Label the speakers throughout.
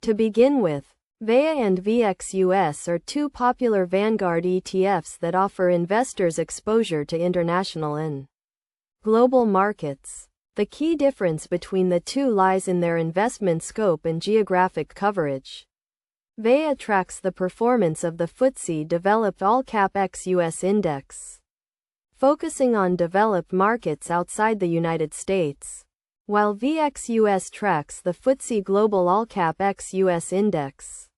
Speaker 1: To begin with, VEA and VXUS are two popular Vanguard ETFs that offer investors exposure to international and global markets. The key difference between the two lies in their investment scope and geographic coverage. VEA tracks the performance of the FTSE Developed All-Cap ex-US Index, focusing on developed markets outside the United States, while VXUS tracks the FTSE Global All-Cap ex-US Index,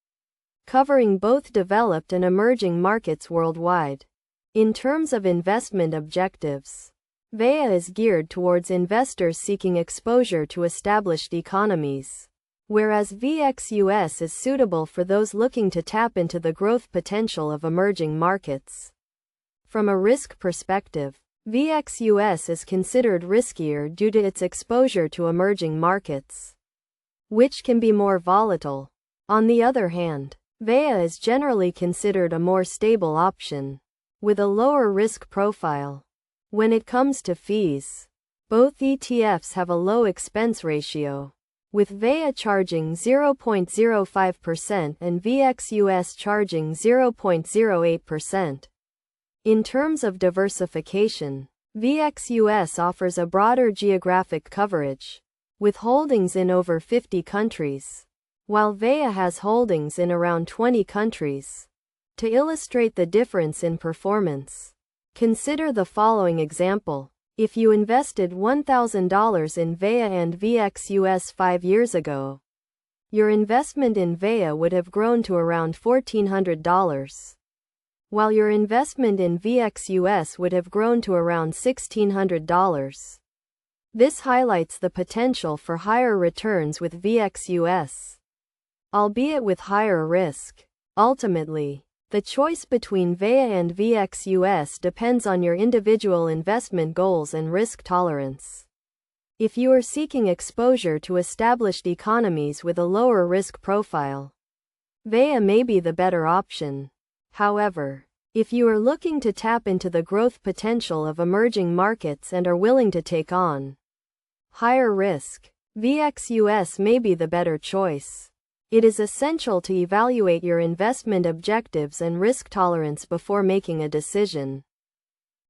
Speaker 1: covering both developed and emerging markets worldwide. In terms of investment objectives, VEA is geared towards investors seeking exposure to established economies, whereas VXUS is suitable for those looking to tap into the growth potential of emerging markets. From a risk perspective, VXUS is considered riskier due to its exposure to emerging markets, which can be more volatile. On the other hand, VEA is generally considered a more stable option, with a lower risk profile. When it comes to fees, both ETFs have a low expense ratio, with VEA charging 0.05% and VXUS charging 0.08%. In terms of diversification, VXUS offers a broader geographic coverage, with holdings in over 50 countries, while VEA has holdings in around 20 countries. To illustrate the difference in performance, consider the following example. If you invested $1,000 in VEA and VXUS 5 years ago, your investment in VEA would have grown to around $1,400, while your investment in VXUS would have grown to around $1,600. This highlights the potential for higher returns with VXUS, albeit with higher risk. Ultimately, the choice between VEA and VXUS depends on your individual investment goals and risk tolerance. If you are seeking exposure to established economies with a lower risk profile, VEA may be the better option. However, if you are looking to tap into the growth potential of emerging markets and are willing to take on higher risk, VXUS may be the better choice. It is essential to evaluate your investment objectives and risk tolerance before making a decision.